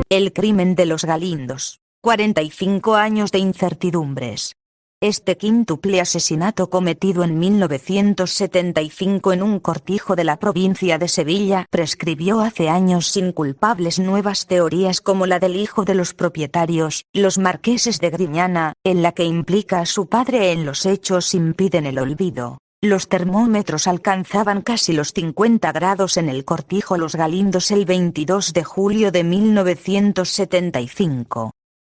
El crimen de los Galindos. 45 años de incertidumbres. Este quíntuple asesinato cometido en 1975 en un cortijo de la provincia de Sevilla prescribió hace años sin culpables. Nuevas teorías como la del hijo de los propietarios, los marqueses de Griñana, en la que implica a su padre en los hechos, impiden el olvido. Los termómetros alcanzaban casi los 50 grados en el cortijo Los Galindos el 22 de julio de 1975.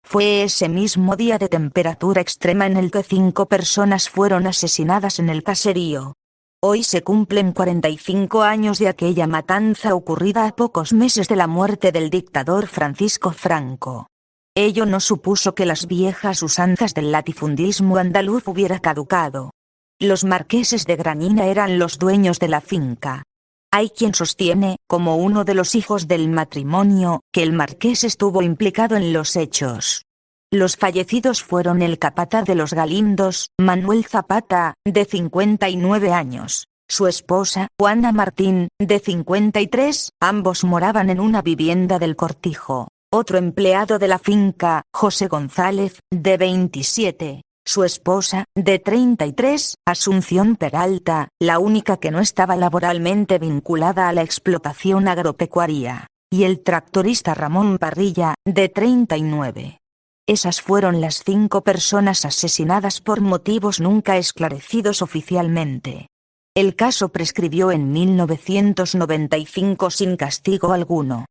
Fue ese mismo día de temperatura extrema en el que 5 personas fueron asesinadas en el caserío. Hoy se cumplen 45 años de aquella matanza ocurrida a pocos meses de la muerte del dictador Francisco Franco. Ello no supuso que las viejas usanzas del latifundismo andaluz hubiera caducado. Los marqueses de Granina eran los dueños de la finca. Hay quien sostiene, como uno de los hijos del matrimonio, que el marqués estuvo implicado en los hechos. Los fallecidos fueron el capataz de los Galindos, Manuel Zapata, de 59 años, su esposa, Juana Martín, de 53, ambos moraban en una vivienda del cortijo. Otro empleado de la finca, José González, de 27. Su esposa, de 33, Asunción Peralta, la única que no estaba laboralmente vinculada a la explotación agropecuaria, y el tractorista Ramón Parrilla, de 39. Esas fueron las 5 personas asesinadas por motivos nunca esclarecidos oficialmente. El caso prescribió en 1995 sin castigo alguno.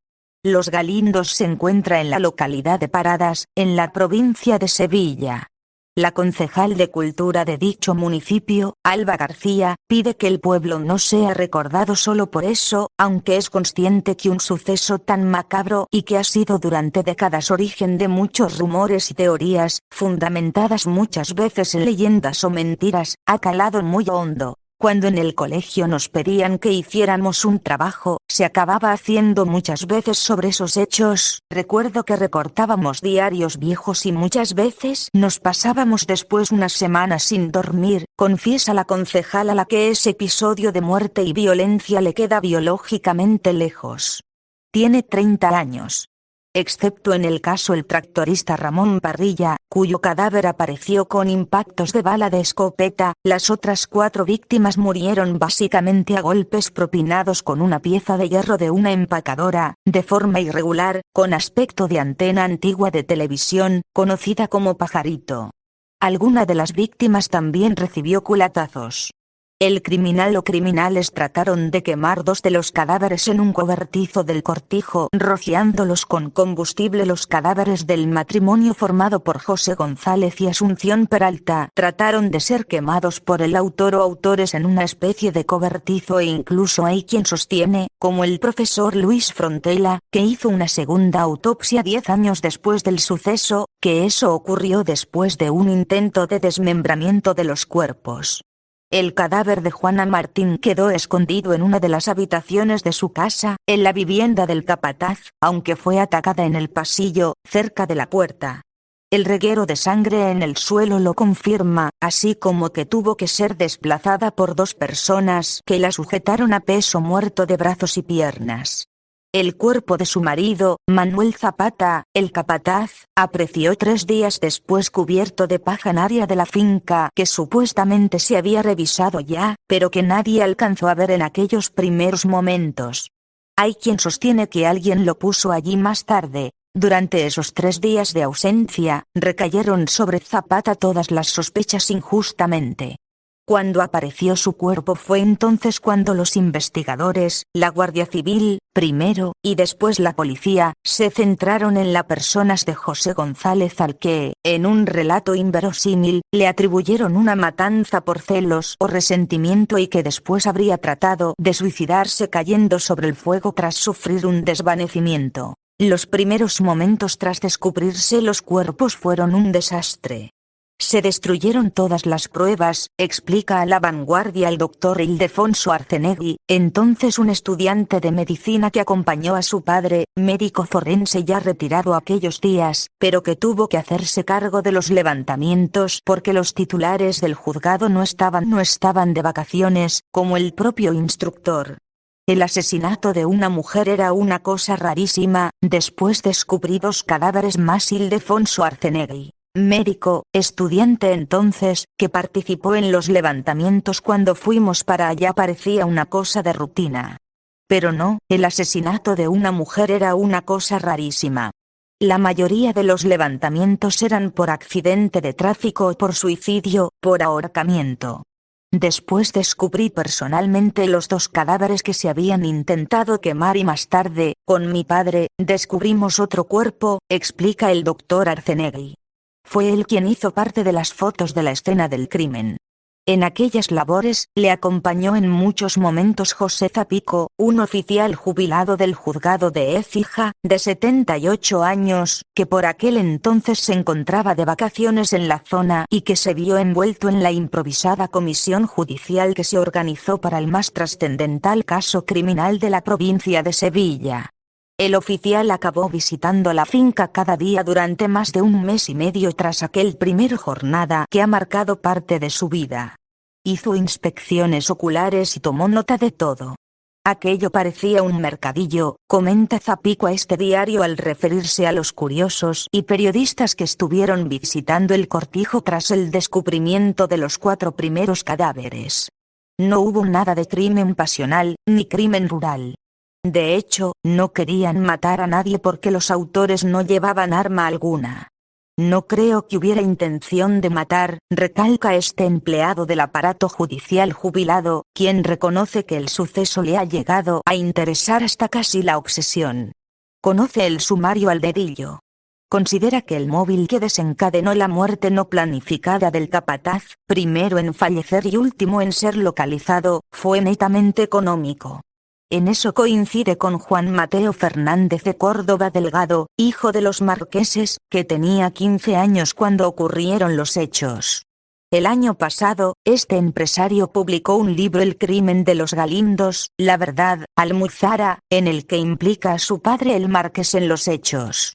Los Galindos se encuentra en la localidad de Paradas, en la provincia de Sevilla. La concejal de Cultura de dicho municipio, Alba García, pide que el pueblo no sea recordado solo por eso, aunque es consciente que un suceso tan macabro y que ha sido durante décadas origen de muchos rumores y teorías, fundamentadas muchas veces en leyendas o mentiras, ha calado muy hondo. Cuando en el colegio nos pedían que hiciéramos un trabajo, se acababa haciendo muchas veces sobre esos hechos. Recuerdo que recortábamos diarios viejos y muchas veces nos pasábamos después unas semanas sin dormir, confiesa la concejal, a la que ese episodio de muerte y violencia le queda biológicamente lejos. Tiene 30 años. Excepto en el caso el tractorista Ramón Parrilla, cuyo cadáver apareció con impactos de bala de escopeta, las otras 4 víctimas murieron básicamente a golpes propinados con una pieza de hierro de una empacadora, de forma irregular, con aspecto de antena antigua de televisión, conocida como pajarito. Alguna de las víctimas también recibió culatazos. El criminal o criminales trataron de quemar 2 de los cadáveres en un cobertizo del cortijo, rociándolos con combustible. Los cadáveres del matrimonio formado por José González y Asunción Peralta trataron de ser quemados por el autor o autores en una especie de cobertizo, e incluso hay quien sostiene, como el profesor Luis Frontela, que hizo una segunda autopsia 10 años después del suceso, que eso ocurrió después de un intento de desmembramiento de los cuerpos. El cadáver de Juana Martín quedó escondido en una de las habitaciones de su casa, en la vivienda del capataz, aunque fue atacada en el pasillo, cerca de la puerta. El reguero de sangre en el suelo lo confirma, así como que tuvo que ser desplazada por 2 personas que la sujetaron a peso muerto de brazos y piernas. El cuerpo de su marido, Manuel Zapata, el capataz, apreció 3 días después cubierto de paja en área de la finca que supuestamente se había revisado ya, pero que nadie alcanzó a ver en aquellos primeros momentos. Hay quien sostiene que alguien lo puso allí más tarde. Durante esos 3 días de ausencia, recayeron sobre Zapata todas las sospechas injustamente. Cuando apareció su cuerpo fue entonces cuando los investigadores, la Guardia Civil, primero, y después la policía, se centraron en las personas de José González, al que, en un relato inverosímil, le atribuyeron una matanza por celos o resentimiento y que después habría tratado de suicidarse cayendo sobre el fuego tras sufrir un desvanecimiento. Los primeros momentos tras descubrirse los cuerpos fueron un desastre. Se destruyeron todas las pruebas, explica a La Vanguardia el doctor Ildefonso Arcenegui, entonces un estudiante de medicina que acompañó a su padre, médico forense ya retirado aquellos días, pero que tuvo que hacerse cargo de los levantamientos porque los titulares del juzgado no estaban de vacaciones, como el propio instructor. El asesinato de una mujer era una cosa rarísima. Después descubrí 2 cadáveres más. Ildefonso Arzenegui, médico, estudiante entonces, que participó en los levantamientos cuando fuimos para allá, parecía una cosa de rutina. Pero no, el asesinato de una mujer era una cosa rarísima. La mayoría de los levantamientos eran por accidente de tráfico o por suicidio, por ahorcamiento. Después descubrí personalmente los 2 cadáveres que se habían intentado quemar y más tarde, con mi padre, descubrimos otro cuerpo, explica el doctor Arzenegui. Fue él quien hizo parte de las fotos de la escena del crimen. En aquellas labores, le acompañó en muchos momentos José Zapico, un oficial jubilado del juzgado de Écija, de 78 años, que por aquel entonces se encontraba de vacaciones en la zona y que se vio envuelto en la improvisada comisión judicial que se organizó para el más trascendental caso criminal de la provincia de Sevilla. El oficial acabó visitando la finca cada día durante más de 1 mes y medio tras aquel primer jornada que ha marcado parte de su vida. Hizo inspecciones oculares y tomó nota de todo. Aquello parecía un mercadillo, comenta Zapico a este diario al referirse a los curiosos y periodistas que estuvieron visitando el cortijo tras el descubrimiento de los 4 primeros cadáveres. No hubo nada de crimen pasional, ni crimen rural. De hecho, no querían matar a nadie porque los autores no llevaban arma alguna. No creo que hubiera intención de matar, recalca este empleado del aparato judicial jubilado, quien reconoce que el suceso le ha llegado a interesar hasta casi la obsesión. Conoce el sumario al dedillo. Considera que el móvil que desencadenó la muerte no planificada del capataz, primero en fallecer y último en ser localizado, fue netamente económico. En eso coincide con Juan Mateo Fernández de Córdoba Delgado, hijo de los marqueses, que tenía 15 años cuando ocurrieron los hechos. El año pasado, este empresario publicó un libro, El crimen de los Galindos, la verdad, Almuzara, en el que implica a su padre el marqués en los hechos.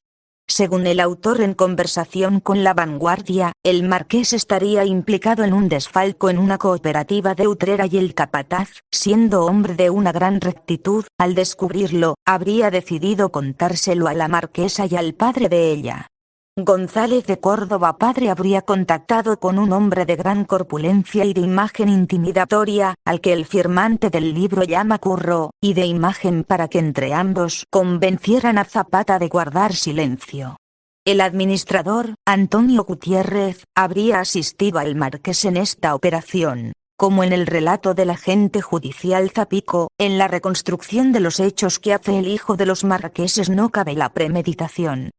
Según el autor en conversación con La Vanguardia, el marqués estaría implicado en un desfalco en una cooperativa de Utrera y el capataz, siendo hombre de una gran rectitud, al descubrirlo, habría decidido contárselo a la marquesa y al padre de ella. González de Córdoba padre habría contactado con un hombre de gran corpulencia y de imagen intimidatoria, al que el firmante del libro llama Curro, y de imagen para que entre ambos convencieran a Zapata de guardar silencio. El administrador, Antonio Gutiérrez, habría asistido al marqués en esta operación. Como en el relato del agente judicial Zapico, en la reconstrucción de los hechos que hace el hijo de los marqueses no cabe la premeditación.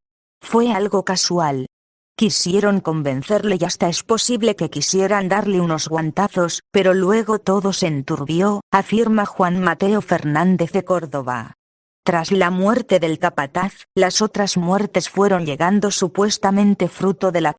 Fue algo casual. Quisieron convencerle y hasta es posible que quisieran darle unos guantazos, pero luego todo se enturbió, afirma Juan Mateo Fernández de Córdoba. Tras la muerte del capataz, las otras muertes fueron llegando supuestamente fruto de la